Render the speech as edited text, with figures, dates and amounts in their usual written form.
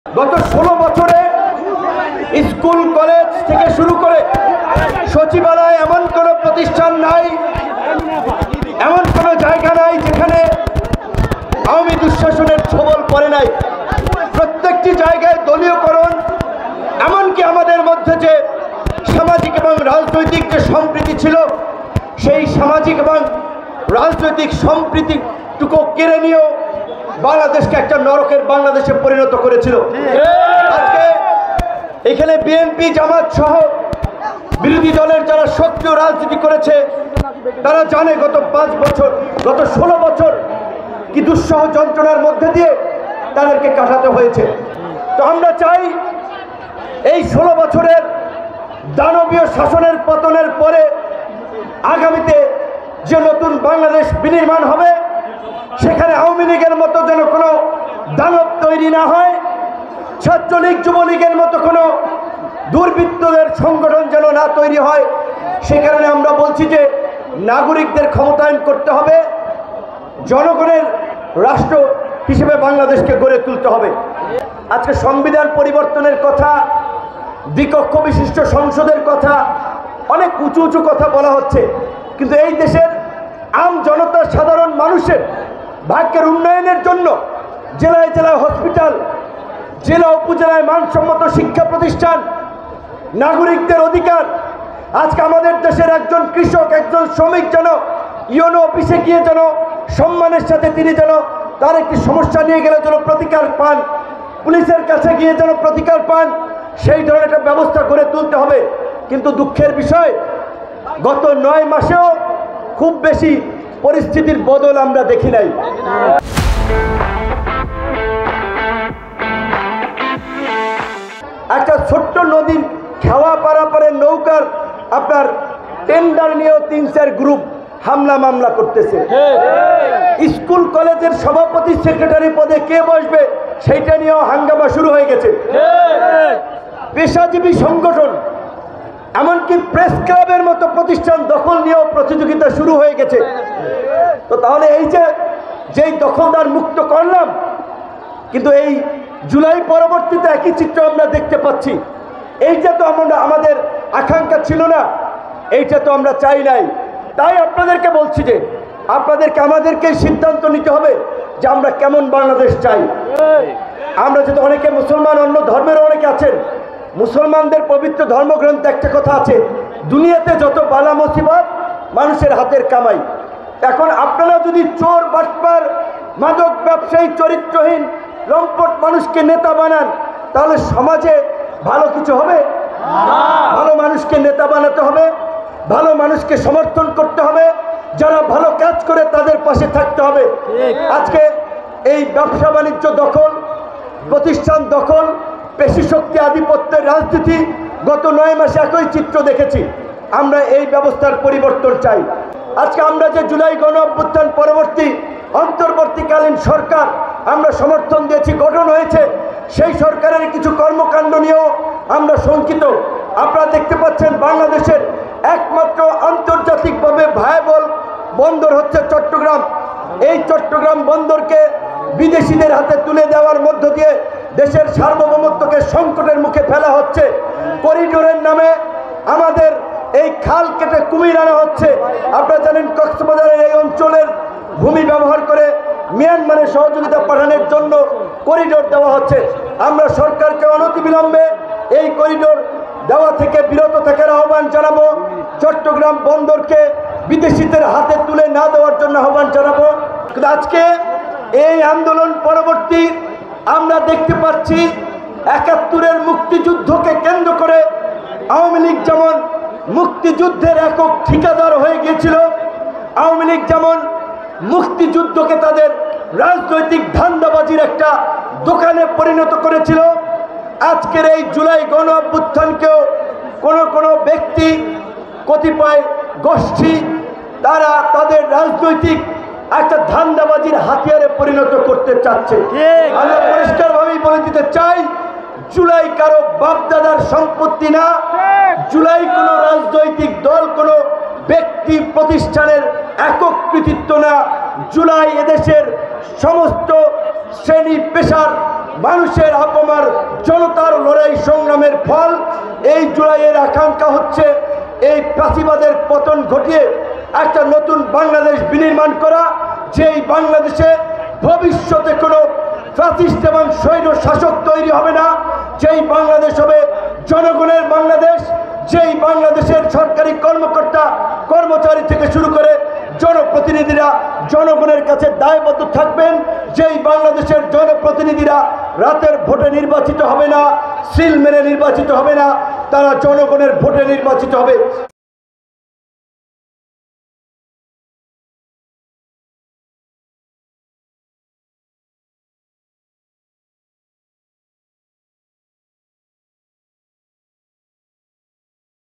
গত 16 বছরে school college থেকে শুরু করে সচিবালয় এমন কোনো প্রতিষ্ঠান নাই, এমন কোনো জায়গা নাই যেখানে আওয়ামী দুঃশাসনের ছোবল পড়ে নাই। প্রত্যেকটি জায়গায় দলীয়করণ, এমনকি আমাদের মধ্যে যে সামাজিক এবং রাজনৈতিক যে সম্প্রীতি ছিল, সেই সামাজিক এবং রাজনৈতিক সম্প্রীতিটুকু কেড়ে নিয়েও বাংলাদেশকে একটা নরকের বাংলাদেশে পরিণত করেছিল। আজকে এখানে বিএনপি জামাত সহ বিরোধী দলের যারা সক্রিয় রাজনীতি করেছে তারা জানে গত 5 বছর, গত 16 বছর কি দুঃসহ যন্ত্রণার মধ্যে দিয়ে তাদেরকে কাটাতে হয়েছে। তো আমরা চাই এই 16 বছরের দানবীয় শাসনের পতনের পরে আগামীতে যে নতুন বাংলাদেশ বিনির্মাণ হবে, সেখানে আওয়ামী লীগের মতো যেন কোনো দানব তৈরি না হয়, ছাত্রলীগ যুবলীগের মতো কোনো দুর্বৃত্তদের সংগঠন যেন না তৈরি হয়। সে কারণে আমরা বলছি যে নাগরিকদের ক্ষমতায়ন করতে হবে, জনগণের রাষ্ট্র হিসেবে বাংলাদেশকে গড়ে তুলতে হবে। আজকে সংবিধান পরিবর্তনের কথা, দ্বিকক্ষ বিশিষ্ট সংসদের কথা, অনেক উঁচু উঁচু কথা বলা হচ্ছে, কিন্তু এই দেশের আম জনতার সাধারণ মানুষের ভাগ্যের উন্নয়নের জন্য জেলায় জেলায় হসপিটাল, জেলা উপজেলায় মানসম্মত শিক্ষা প্রতিষ্ঠান, নাগরিকদের অধিকার, আজকে আমাদের দেশের একজন কৃষক, একজন শ্রমিক যেন ইউনো অফিসে গিয়ে যেন সম্মানের সাথে তিনি যেন তার একটি সমস্যা নিয়ে গেলে যেন প্রতিকার পান, পুলিশের কাছে গিয়ে যেন প্রতিকার পান, সেই ধরনের একটা ব্যবস্থা করে তুলতে হবে। কিন্তু দুঃখের বিষয়, গত 9 মাসেও খুব বেশি পরিস্থিতির বদল আমরা দেখি নাই। একটা ছোট্ট নদী খেওয়া পারাপারের নৌকার আপনার টেন্ডার নিয়েও 3-4 গ্রুপ হামলা মামলা করতেছে। স্কুল কলেজের সভাপতি সেক্রেটারি পদে কে বসবে সেইটা নিয়েও হাঙ্গামা শুরু হয়ে গেছে। পেশাজীবী সংগঠন, এমনকি প্রেস ক্লাবের মতো প্রতিষ্ঠান দখল নিয়েও প্রতিযোগিতা শুরু হয়ে গেছে। তো তাহলে এই যে যেই দখলদার মুক্ত করলাম, কিন্তু এই জুলাই পরবর্তীতে একই চিত্র আমরা দেখতে পাচ্ছি। এইটা তো আমাদের আকাঙ্ক্ষা ছিল না, এইটা তো আমরা চাই নাই। তাই আপনাদেরকে বলছি যে আমাদেরকে সিদ্ধান্ত নিতে হবে যে আমরা কেমন বাংলাদেশ চাই। আমরা যদি অনেকে মুসলমান, অন্য ধর্মের অনেকে আছেন, মুসলমানদের পবিত্র ধর্মগ্রন্থে একটা কথা আছে, দুনিয়াতে যত বালা মুসিবত মানুষের হাতের কামাই। এখন আপনারা যদি চোর, বাটপার, মাদক ব্যবসায়ী, চরিত্রহীন, লম্পট মানুষকে নেতা বানান, তাহলে সমাজে ভালো কিছু হবে? ভালো মানুষকে নেতা বানাতে হবে, ভালো মানুষকে সমর্থন করতে হবে, যারা ভালো কাজ করে তাদের পাশে থাকতে হবে। আজকে এই ব্যবসা বাণিজ্য দখল, প্রতিষ্ঠান দখল, পেশি শক্তি, আধিপত্যের রাজনীতি, গত 9 মাসে একই চিত্র দেখেছি। আমরা এই ব্যবস্থার পরিবর্তন চাই। আজকে আমরা যে জুলাই গণ অভ্যুত্থান পরবর্তী অন্তর্বর্তীকালীন সরকার আমরা সমর্থন দিয়েছি, গঠন হয়েছে, সেই সরকারের কিছু কর্মকাণ্ড নিয়েও আমরা শঙ্কিত। আপনারা দেখতে পাচ্ছেন বাংলাদেশের একমাত্র আন্তর্জাতিকভাবে ভায়াবল বন্দর হচ্ছে চট্টগ্রাম। এই চট্টগ্রাম বন্দরকে বিদেশিদের হাতে তুলে দেওয়ার মধ্য দিয়ে দেশের সার্বভৌমত্বকে সংকটের মুখে ফেলা হচ্ছে। করিডোরের নামে আমাদের এই খাল কেটে কুমির আনা হচ্ছে। আপনারা জানেন কক্সবাজারের এই অঞ্চলের ভূমি ব্যবহার করে মিয়ানমারের সহযোগিতা পাঠানোর জন্য করিডোর দেওয়া হচ্ছে। আমরা সরকারকে অনতিবিলম্বে এই করিডোর দেওয়া থেকে বিরত থাকার আহ্বান জানাবো। চট্টগ্রাম বন্দরকে বিদেশিদের হাতে তুলে না দেওয়ার জন্য আহ্বান জানাবো। কিন্তু আজকে এই আন্দোলন পরবর্তী আমরা দেখতে পাচ্ছি 71-এর মুক্তিযুদ্ধকে কেন্দ্র করে আওয়ামী লীগ যেমন মুক্তিযুদ্ধের একক ঠিকাদার হয়ে গিয়েছিল, আওয়ামী লীগ যেমন মুক্তিযুদ্ধকে তাদের রাজনৈতিক ধান্দাবাজির একটা দোকানে পরিণত করেছিল, আজকের এই জুলাই গণ অভ্যুত্থানকেও কোনো ব্যক্তি, কতিপয় গোষ্ঠী, তারা তাদের রাজনৈতিক একটা ধান্দাবাজির হাতিয়ারে পরিণত করতে চাচ্ছে। আমরা পরিষ্কারভাবেই বলে দিতে চাই, জুলাই কারো বাপদাদার সম্পত্তি না, জুলাই কোনো রাজনৈতিক দল, কোনো ব্যক্তি প্রতিষ্ঠানের একক কৃতিত্ব না। জুলাই এদেশের সমস্ত শ্রেণী পেশার মানুষের আপামার জনতার লড়াই সংগ্রামের ফল। এই জুলাইয়ের আকাঙ্ক্ষা হচ্ছে এই প্রাচীবাদের পতন ঘটিয়ে একটা নতুন বাংলাদেশ বিনির্মাণ করা, যেই বাংলাদেশে ভবিষ্যতে কোনো ফ্যাসিস্ট এবং স্বৈর শাসক তৈরি হবে না, যেই বাংলাদেশ হবে জনগণের বাংলাদেশ, যেই বাংলাদেশের সরকারি কর্মকর্তা কর্মচারী থেকে শুরু করে জনপ্রতিনিধিরা জনগণের কাছে দায়বদ্ধ থাকবেন, যেই বাংলাদেশের জনপ্রতিনিধিরা রাতের ভোটে নির্বাচিত হবে না, সিল মেরে নির্বাচিত হবে না, তারা জনগণের ভোটে নির্বাচিত হবে।